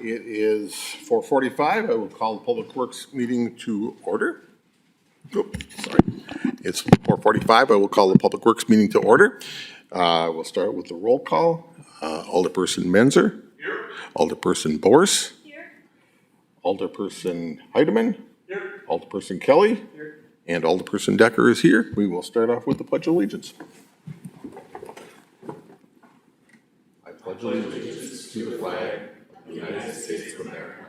It is 4:45. I will call the Public Works meeting to order. Sorry. It's 4:45. I will call the Public Works meeting to order. We'll start with the roll call. Alderperson Menzer. Here. Alderperson Boris. Here. Alderperson Heidemann. Here. Alderperson Kelly. Here. And Alderperson Decker is here. We will start off with the Pledge of Allegiance. I pledge allegiance to the flag of the United States of America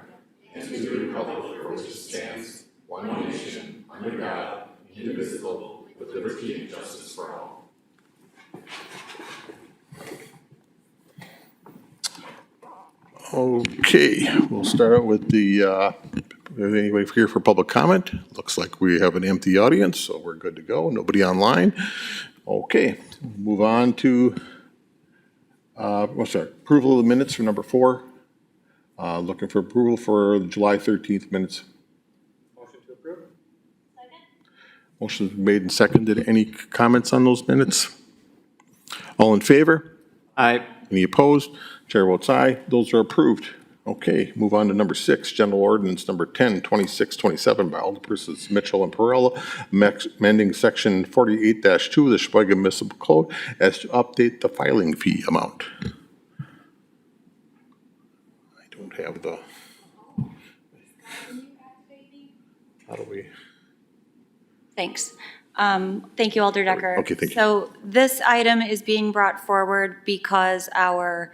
and to the republic for which it stands, one nation, under God, indivisible, with liberty and justice for all. Okay, we'll start out with the, is anybody here for public comment? Looks like we have an empty audience, so we're good to go. Nobody online. Okay, move on to, approval of the minutes for number 4. Looking for approval for the July 13th minutes. Motion to approve. Second. Motion is made and seconded. Any comments on those minutes? All in favor? Aye. Any opposed? Chair votes aye. Those are approved. Okay, move on to number 6, General Ordinance number 102627 by Alderpersons Mitchell and Perrella, amending section 48-2 of the Sheboygan Municipal Code as to update the filing fee amount. I don't have the. How do we? Thanks. Thank you, Alder Decker. Okay, thank you. So this item is being brought forward because our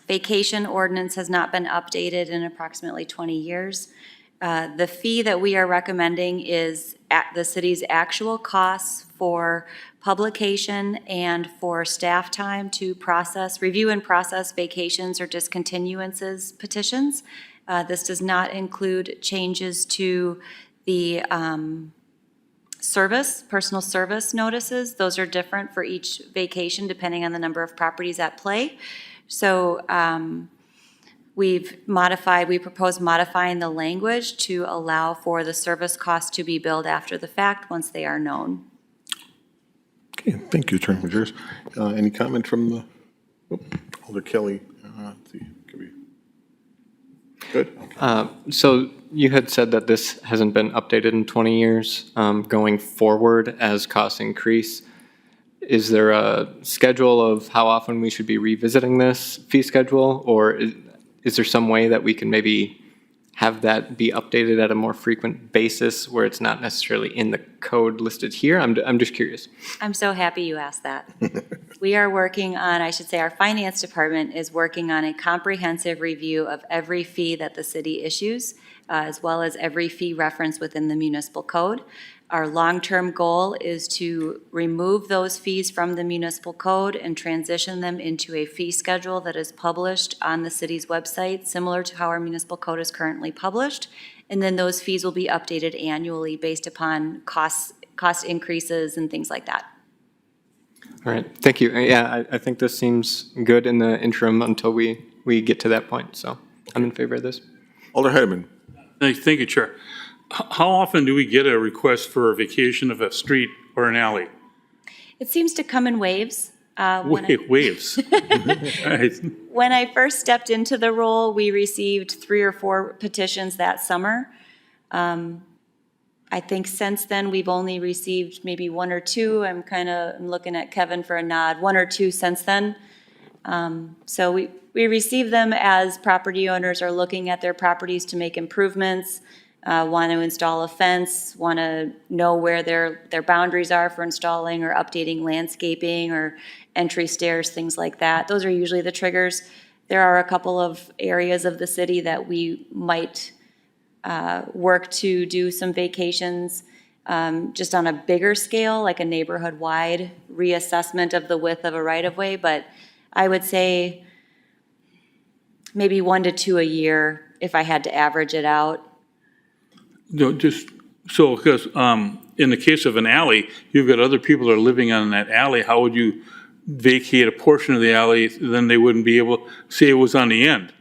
vacation ordinance has not been updated in approximately 20 years. The fee that we are recommending is at the city's actual costs for publication and for staff time to review and process vacations or discontinuances petitions. This does not include changes to the personal service notices. Those are different for each vacation depending on the number of properties at play. So we propose modifying the language to allow for the service costs to be billed after the fact once they are known. Okay, thank you, Attorney Majors. Any comment from the, Alder Kelly? Good. Okay. So you had said that this hasn't been updated in 20 years. Going forward, as costs increase, is there a schedule of how often we should be revisiting this fee schedule? Or is there some way that we can maybe have that be updated at a more frequent basis where it's not necessarily in the code listed here? I'm just curious. I'm so happy you asked that. We are working on, I should say our finance department is working on a comprehensive review of every fee that the city issues, as well as every fee referenced within the municipal code. Our long-term goal is to remove those fees from the municipal code and transition them into a fee schedule that is published on the city's website, similar to how our municipal code is currently published. And then those fees will be updated annually based upon cost increases and things like that. All right, thank you. Yeah, I think this seems good in the interim until we get to that point. So I'm in favor of this. Alder Heidemann. Thank you, Chair. How often do we get a request for a vacation of a street or an alley? It seems to come in waves. Waves. Right. When I first stepped into the role, we received 3 or 4 petitions that summer. I think since then, we've only received maybe 1 or 2. I'm looking at Kevin for a nod, 1 or 2 since then. So we receive them as property owners are looking at their properties to make improvements, want to install a fence, want to know where their boundaries are for installing or updating landscaping or entry stairs, things like that. Those are usually the triggers. There are a couple of areas of the city that we might work to do some vacations just on a bigger scale, like a neighborhood-wide reassessment of the width of a right-of-way, but I would say maybe 1 to 2 a year if I had to average it out. No, just so, because in the case of an alley, you've got other people that are living on that alley. How would you vacate a portion of the alley? Then they wouldn't be able, say it was on the end.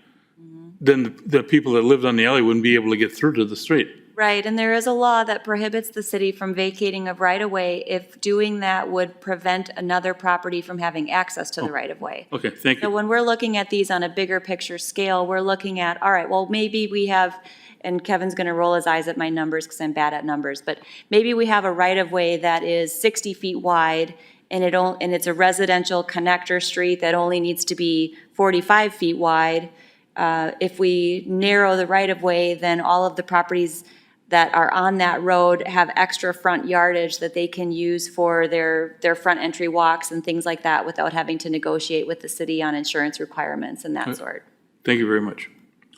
Then the people that lived on the alley wouldn't be able to get through to the street. Right, and there is a law that prohibits the city from vacating of right-of-way if doing that would prevent another property from having access to the right-of-way. Okay, thank So you. when we're looking at these on a bigger picture scale, we're looking at, all right, well, maybe we have, and Kevin's gonna roll his eyes at my numbers because I'm bad at numbers, but maybe we have a right-of-way that is 60 feet wide and it's a residential connector street that only needs to be 45 feet wide. If we narrow the right-of-way, then all of the properties that are on that road have extra front yardage that they can use for their front entry walks and things like that without having to negotiate with the city on insurance requirements and that sort. Thank you very much.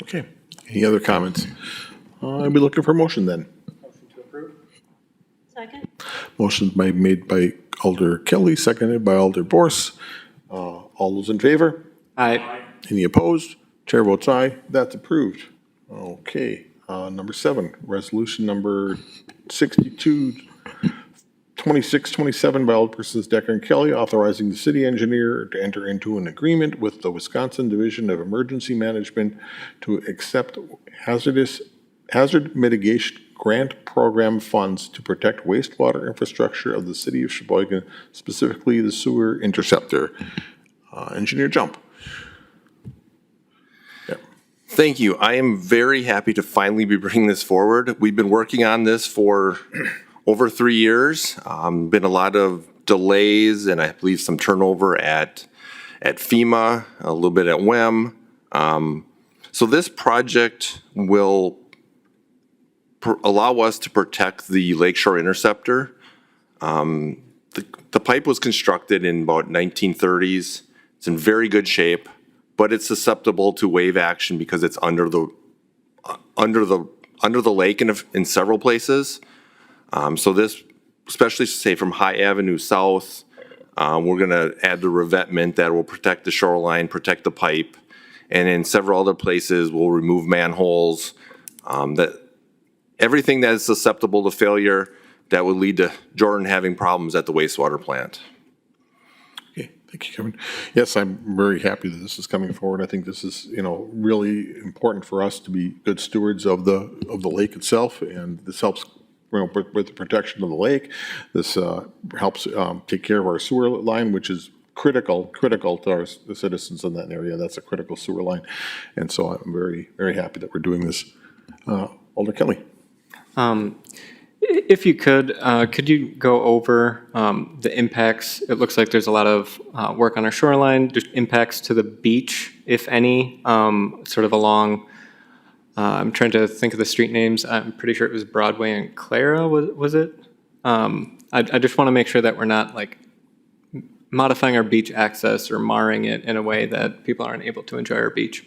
Okay. Any other comments? I'll be looking for a motion then. Second. Motion's made by Alder Kelly, seconded by Alder Borse. All those in favor? Aye. Any opposed? Chair votes aye. That's approved. Okay. Number 7, resolution number 62, 2627 by Alderpersons Decker and Kelly, authorizing the city engineer to enter into an agreement with the Wisconsin Division of Emergency Management to accept hazard mitigation grant program funds to protect wastewater infrastructure of the city of Sheboygan, specifically the sewer interceptor. Engineer Jump. Thank you. I am very happy to finally be bringing this forward. We've been working on this for over 3 years. Been a lot of delays and I believe some turnover at FEMA, a little bit at WEM. So this project will allow us to protect the Lakeshore Interceptor. The pipe was constructed in about 1930s. It's in very good shape, but it's susceptible to wave action because it's under the lake in several places. So this, especially say from High Avenue South, we're going to add the revetment that will protect the shoreline, protect the pipe, and in several other places we'll remove manholes. Everything that is susceptible to failure that would lead to Jordan having problems at the wastewater plant. Okay, thank you, Kevin. Yes, I'm very happy that this is coming forward. I think this is, really important for us to be good stewards of the lake itself, and this helps, with the protection of the lake. This helps take care of our sewer line, which is critical to the citizens in that area. That's a critical sewer line, and so I'm very, very happy that we're doing this. Alder Kelly. If you could you go over the impacts? It looks like there's a lot of work on our shoreline, just impacts to the beach, if any, sort of along, I'm trying to think of the street names. I'm pretty sure it was Broadway and Clara, was it? I just want to make sure that we're not like modifying our beach access or marring it in a way that people aren't able to enjoy our beach.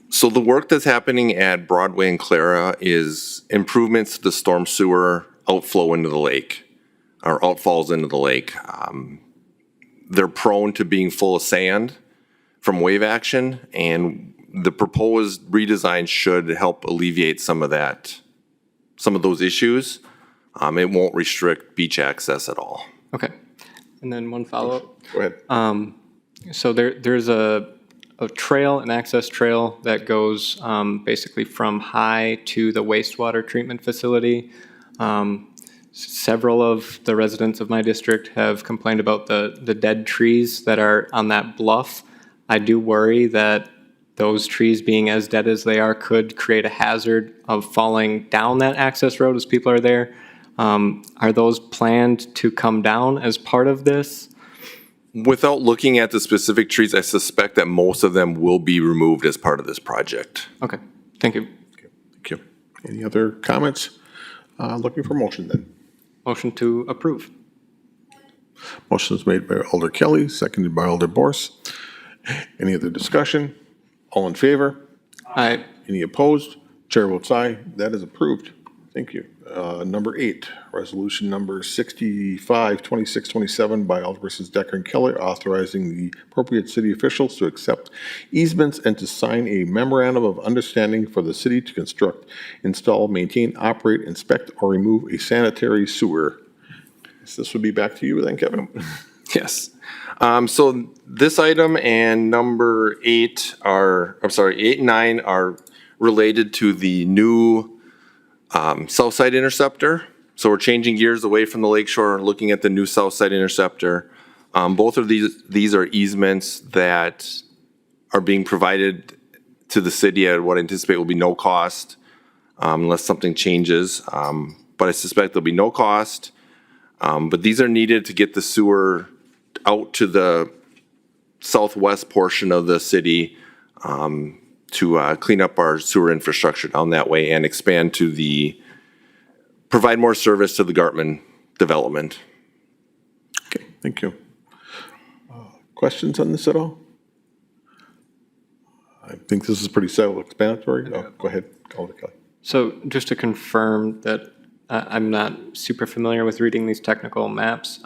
So the work that's happening at Broadway and Clara is improvements to the storm sewer outflow into the lake, or outfalls into the lake. They're prone to being full of sand from wave action, and the proposed redesign should help alleviate some of those issues. It won't restrict beach access at all. Okay. And then one follow-up. Go ahead. So there's a trail, an access trail that goes basically from High to the wastewater treatment facility. Several of the residents of my district have complained about the dead trees that are on that bluff. I do worry that those trees being as dead as they are could create a hazard of falling down that access road as people are there. Are those planned to come down as part of this? Without looking at the specific trees, I suspect that most of them will be removed as part of this project. Okay, thank you. Thank you. Any other comments? Looking for motion then. Motion to approve. Motion is made by Alder Kelly, seconded by Alder Borse. Any other discussion? All in favor? Aye. Any opposed? Chair votes aye. That is approved. Thank you. Number 8, resolution number 65, 2627 by Alderpersons Decker and Kelly, authorizing the appropriate city officials to accept easements and to sign a memorandum of understanding for the city to construct, install, maintain, operate, inspect, or remove a sanitary sewer. This would be back to you then, Kevin. Yes. So this item and number 8 and 9 are related to the new South Side Interceptor. So we're changing gears away from the Lakeshore and looking at the new South Side Interceptor. Both of these are easements that are being provided to the city at what I anticipate will be no cost unless something changes. But I suspect there'll be no cost. But these are needed to get the sewer out to the southwest portion of the city to clean up our sewer infrastructure down that way and expand to provide more service to the Gartman development. Okay, thank you. Questions on this at all? I think this is pretty self-explanatory. Oh, go ahead, Alder Kelly. So just to confirm that I'm not super familiar with reading these technical maps.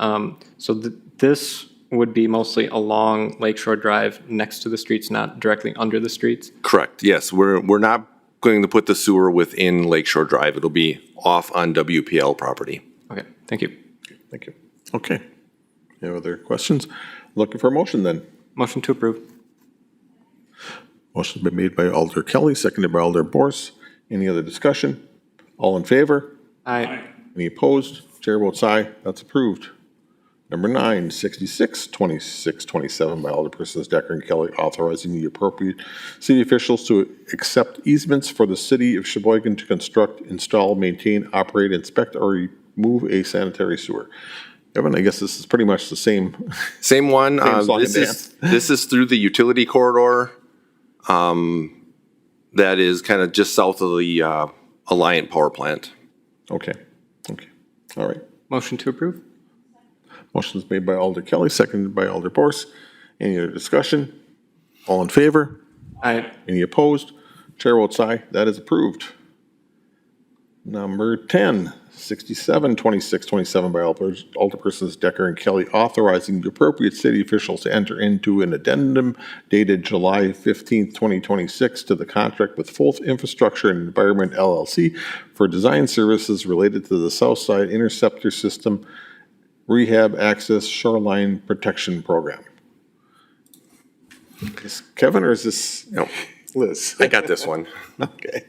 So this would be mostly along Lakeshore Drive next to the streets, not directly under the streets? Correct, yes. We're not going to put the sewer within Lakeshore Drive. It'll be off on WPL property. Okay, thank you. Thank you. Okay. Any other questions? Looking for a motion then. Motion to approve. Motion's been made by Alder Kelly, seconded by Alder Borse. Any other discussion? All in favor? Aye. Any opposed? Chair votes aye. That's approved. Number 9, 662627 by Alderpersons Decker and Kelly, authorizing the appropriate city officials to accept easements for the city of Sheboygan to construct, install, maintain, operate, inspect, or remove a sanitary sewer. Evan, I guess this is pretty much the same. Same one. Same song and This is through the utility corridor. That is kind of just south of the Alliant Power Plant. Okay. All right. Motion to approve. Motion's made by Alder Kelly, seconded by Alder Borse. Any other discussion? All in favor? Aye. Any opposed? Chair votes aye. That is approved. Number 10, 672627 by Alderpersons Decker and Kelly, authorizing the appropriate city officials to enter into an addendum dated July 15th, 2026 to the contract with Fulth Infrastructure and Environment LLC for design services related to the Southside Interceptor System Rehab Access Shoreline Protection Program. Is this Kevin or is this Liz? I got this one. Okay.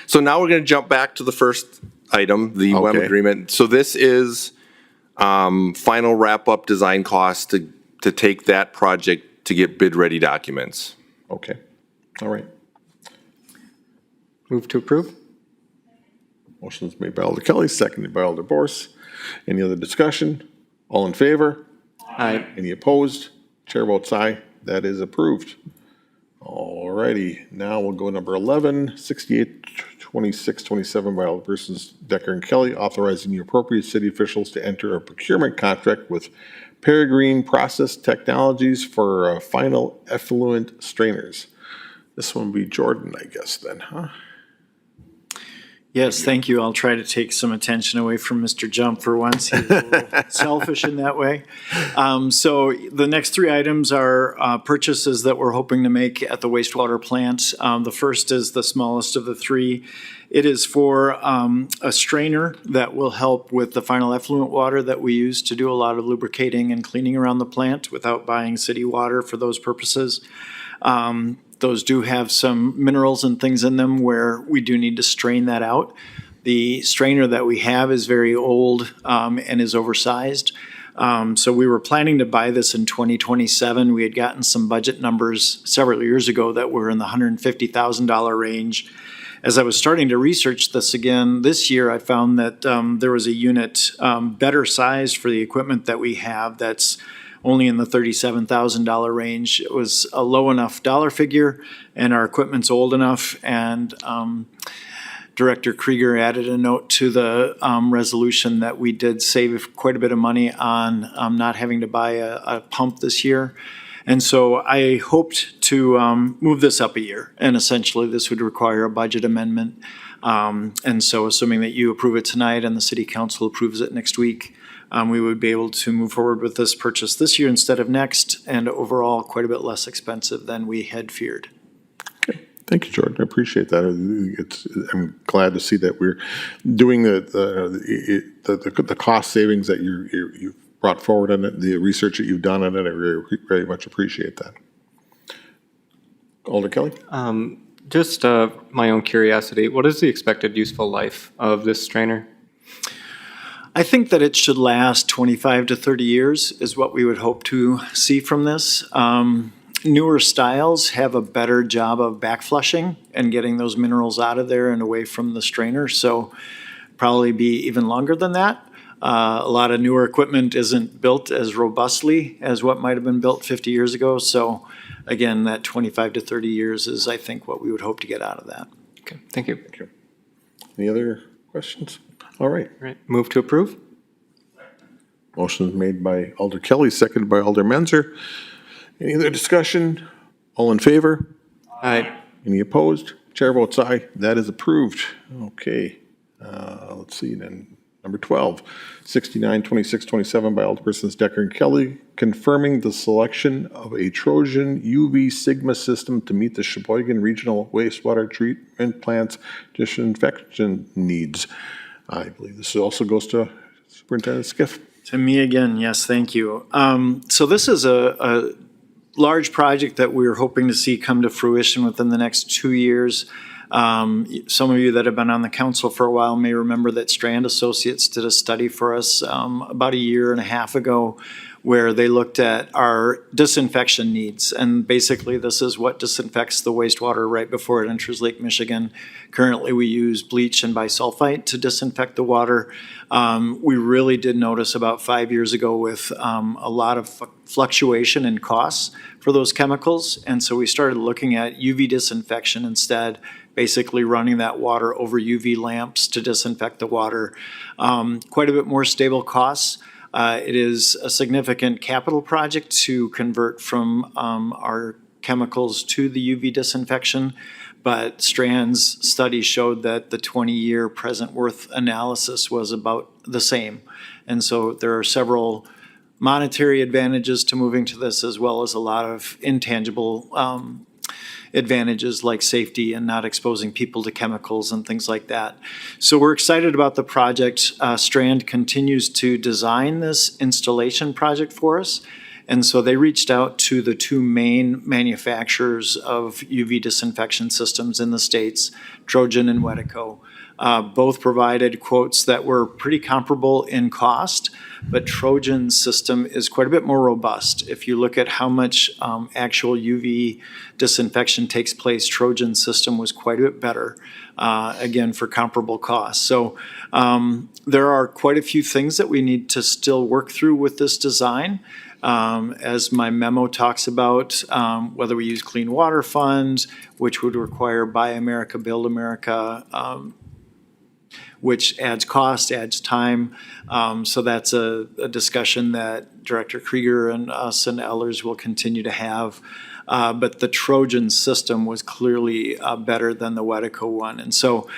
So now we're going to jump back to the first item, the WEM Okay. agreement. So this is final wrap-up design costs to take that project to get bid-ready documents. Okay. All right. Move to approve. Motion's made by Alder Kelly, seconded by Alder Borse. Any other discussion? All in favor? Aye. Any opposed? Chair votes aye. That is approved. All righty. Now we'll go number 11, 682627 by Alderpersons Decker and Kelly, authorizing the appropriate city officials to enter a procurement contract with Peregrine Process Technologies for final effluent strainers. This one would be Jordan, I guess, then, huh? Yes, thank you. I'll try to take some attention away from Mr. Jump for once. He's a little selfish in that way. So the next three items are purchases that we're hoping to make at the wastewater plant. The first is the smallest of the three. It is for a strainer that will help with the final effluent water that we use to do a lot of lubricating and cleaning around the plant without buying city water for those purposes. Those do have some minerals and things in them where we do need to strain that out. The strainer that we have is very old and is oversized. So we were planning to buy this in 2027. We had gotten some budget numbers several years ago that were in the $150,000 range. As I was starting to research this again this year, I found that there was a unit better sized for the equipment that we have that's only in the $37,000 range. It was a low enough dollar figure, and our equipment's old enough, and Director Krieger added a note to the resolution that we did save quite a bit of money on not having to buy a pump this year. And so I hoped to move this up a year, and essentially this would require a budget amendment. And so assuming that you approve it tonight and the city council approves it next week, we would be able to move forward with this purchase this year instead of next, and overall quite a bit less expensive than we had feared. Okay. Thank you, Jordan. I appreciate that. I'm glad to see that we're doing the cost savings that you've brought forward on it, the research that you've done on it. I very much appreciate that. Alder Kelly? Just my own curiosity, what is the expected useful life of this strainer? I think that it should last 25 to 30 years is what we would hope to see from this. Newer styles have a better job of back flushing and getting those minerals out of there and away from the strainer, so probably be even longer than that. A lot of newer equipment isn't built as robustly as what might have been built 50 years ago, so again, that 25 to 30 years is, I think, what we would hope to get out of that. Okay, thank you. Any other questions? All right. All right, move to approve? Motion is made by Alder Kelly, seconded by Alder Menzer. Any other discussion? All in favor? Aye. Any opposed? Chair votes aye. That is approved. Okay. Let's see then. Number 12, 692627 by Alderpersons Decker and Kelly, confirming the selection of a Trojan UV Sigma system to meet the Sheboygan Regional Wastewater Treatment Plant's disinfection needs. I believe this also goes to Superintendent Skiff. To me again, yes, thank you. So this is a large project that we're hoping to see come to fruition within the next 2 years. Some of you that have been on the council for a while may remember that Strand Associates did a study for us about a year and a half ago where they looked at our disinfection needs. And basically, this is what disinfects the wastewater right before it enters Lake Michigan. Currently, we use bleach and bisulfite to disinfect the water. We really did notice about 5 years ago with a lot of fluctuation in costs for those chemicals. And so we started looking at UV disinfection instead, basically running that water over UV lamps to disinfect the water. Quite a bit more stable costs. It is a significant capital project to convert from our chemicals to the UV disinfection, but Strand's study showed that the 20-year present worth analysis was about the same. And so there are several monetary advantages to moving to this, as well as a lot of intangible advantages like safety and not exposing people to chemicals and things like that. So we're excited about the project. Strand continues to design this installation project for us. And so they reached out to the two main manufacturers of UV disinfection systems in the States, Trojan and Wedeco. Both provided quotes that were pretty comparable in cost, but Trojan's system is quite a bit more robust. If you look at how much actual UV disinfection takes place, Trojan's system was quite a bit better, again, for comparable costs. So there are quite a few things that we need to still work through with this design. As my memo talks about, whether we use clean water funds, which would require Buy America, Build America, which adds cost, adds time. So that's a discussion that Director Krieger and us and others will continue to have. But the Trojan system was clearly better than the Wedeco one. And so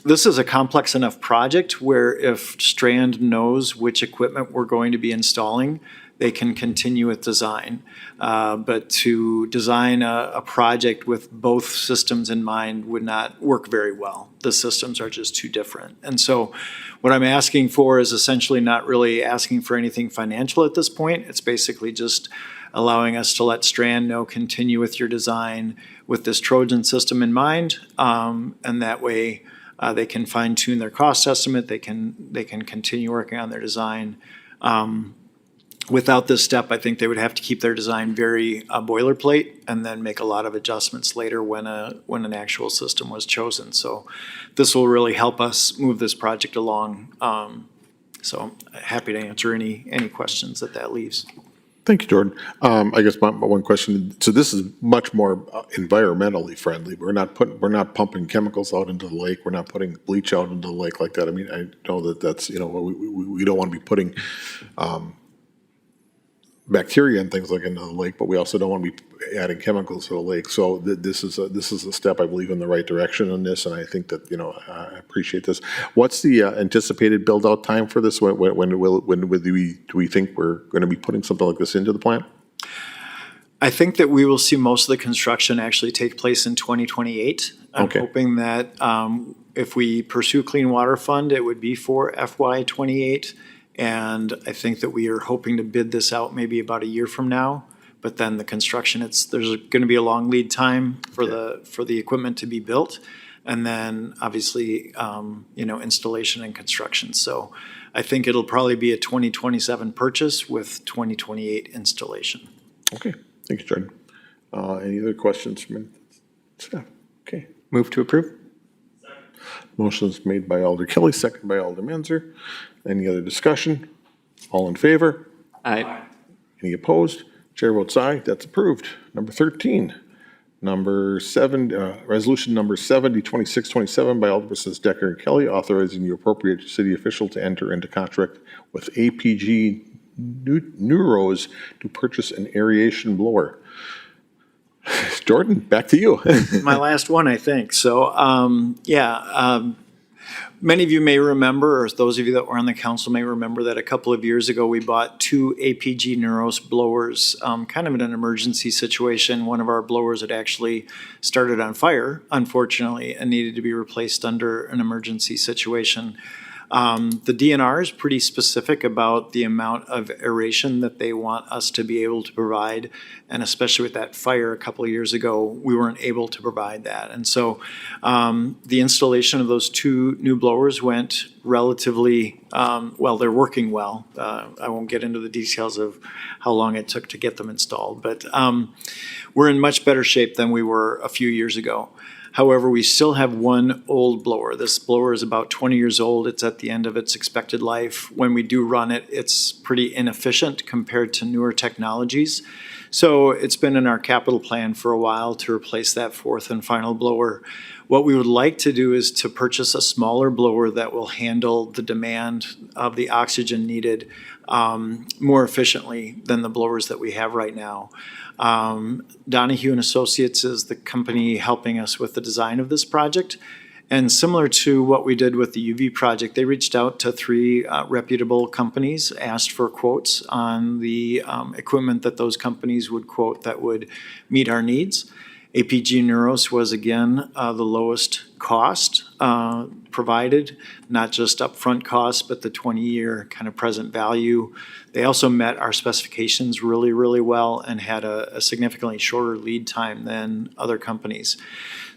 this is a complex enough project where if Strand knows which equipment we're going to be installing, they can continue with design. But to design a project with both systems in mind would not work very well. The systems are just too different. And so what I'm asking for is essentially not really asking for anything financial at this point. It's basically just allowing us to let Strand know, continue with your design with this Trojan system in mind. And that way they can fine tune their cost estimate. They can continue working on their design. Without this step, I think they would have to keep their design very boilerplate and then make a lot of adjustments later when an actual system was chosen. So this will really help us move this project along. So happy to answer any questions that leaves. Thank you, Jordan. I guess my one question, so this is much more environmentally friendly. We're not pumping chemicals out into the lake. We're not putting bleach out into the lake like that. I mean, I know that's, we don't want to be putting bacteria and things like into the lake, but we also don't want to be adding chemicals to the lake. So this is a step, I believe, in the right direction on this, and I think that I appreciate this. What's the anticipated build out time for this? When do we think we're going to be putting something like this into the plant? I think that we will see most of the construction actually take place in 2028. I'm hoping that if we pursue Clean Water Fund, it would be for FY28. And I think that we are hoping to bid this out maybe about a year from now. but then the construction, there's going to be a long lead time for the equipment to be built. And then obviously, installation and construction. So I think it'll probably be a 2027 purchase with 2028 installation. Okay, thank you, Jordan. Any other questions from staff? Okay. Move to approve? Motion's made by Alder Kelly, second by Alder Menzer. Any other discussion? All in favor? Aye. Any opposed? Chair votes aye. That's approved. Number 13, resolution number 70, 2627 by Alderpersons Decker and Kelly, authorizing the appropriate city official to enter into contract with APG Neuros to purchase an aeration blower. Jordan, back to you. My last one, I think. So, many of you may remember, or those of you that were on the council may remember that a couple of years ago, we bought 2 APG Neuros blowers, kind of in an emergency situation. One of our blowers had actually started on fire, unfortunately, and needed to be replaced under an emergency situation. The DNR is pretty specific about the amount of aeration that they want us to be able to provide. And especially with that fire a couple of years ago, we weren't able to provide that. And so the installation of those 2 new blowers went relatively, they're working well. I won't get into the details of how long it took to get them installed, but we're in much better shape than we were a few years ago. However, we still have one old blower. This blower is about 20 years old. It's at the end of its expected life. When we do run it, it's pretty inefficient compared to newer technologies. So it's been in our capital plan for a while to replace that 4th and final blower. What we would like to do is to purchase a smaller blower that will handle the demand of the oxygen needed more efficiently than the blowers that we have right now. Donahue and Associates is the company helping us with the design of this project. And similar to what we did with the UV project, they reached out to 3 reputable companies, asked for quotes on the equipment that those companies would quote that would meet our needs. APG Neuros was again the lowest cost provided, not just upfront costs, but the 20-year kind of present value. They also met our specifications really, really well and had a significantly shorter lead time than other companies.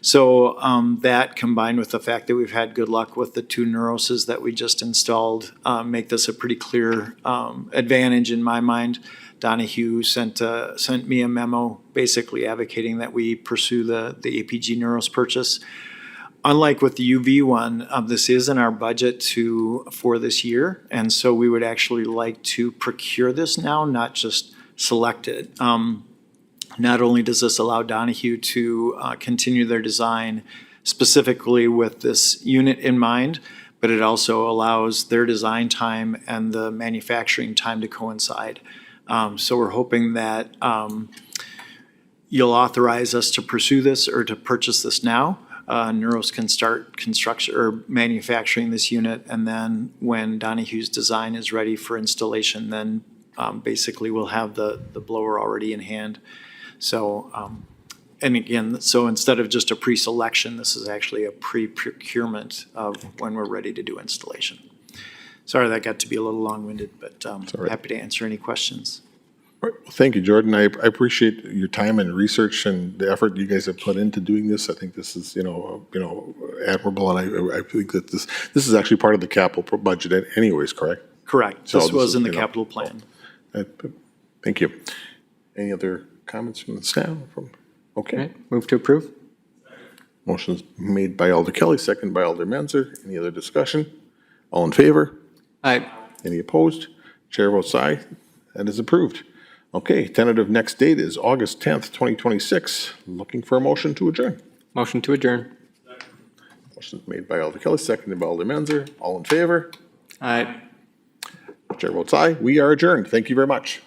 So that combined with the fact that we've had good luck with the 2 Neuroses that we just installed make this a pretty clear advantage in my mind. Donahue sent me a memo basically advocating that we pursue the APG Neuros purchase. Unlike with the UV one, this is in our budget for this year, and so we would actually like to procure this now, not just select it. Not only does this allow Donahue to continue their design specifically with this unit in mind, but it also allows their design time and the manufacturing time to coincide. So we're hoping that you'll authorize us to pursue this or to purchase this now. Neuros can start construction or manufacturing this unit, and then when Donahue's design is ready for installation, then basically we'll have the blower already in hand. So, and again, so instead of just a pre-selection, this is actually a pre-procurement of when we're ready to do installation. Sorry, that got to be a little long-winded, but happy to answer any questions. All right. Well, thank you, Jordan. I appreciate your time and research and the effort you guys have put into doing this. I think this is, admirable, and I think that this is actually part of the capital budget anyways, correct? Correct. So this was is, in the capital plan. Thank you. Any other comments from the staff? Okay. Okay. Move to approve? Motion's made by Alder Kelly, second by Alder Menzer. Any other discussion? All in favor? Aye. Any opposed? Chair votes aye. That is approved. Okay, tentative next date is August 10th, 2026. Looking for a motion to adjourn. Motion to adjourn. Motion made by Alder Kelly, seconded by Alder Menzer. All in favor? Aye. Chair votes aye. We are adjourned. Thank you very much.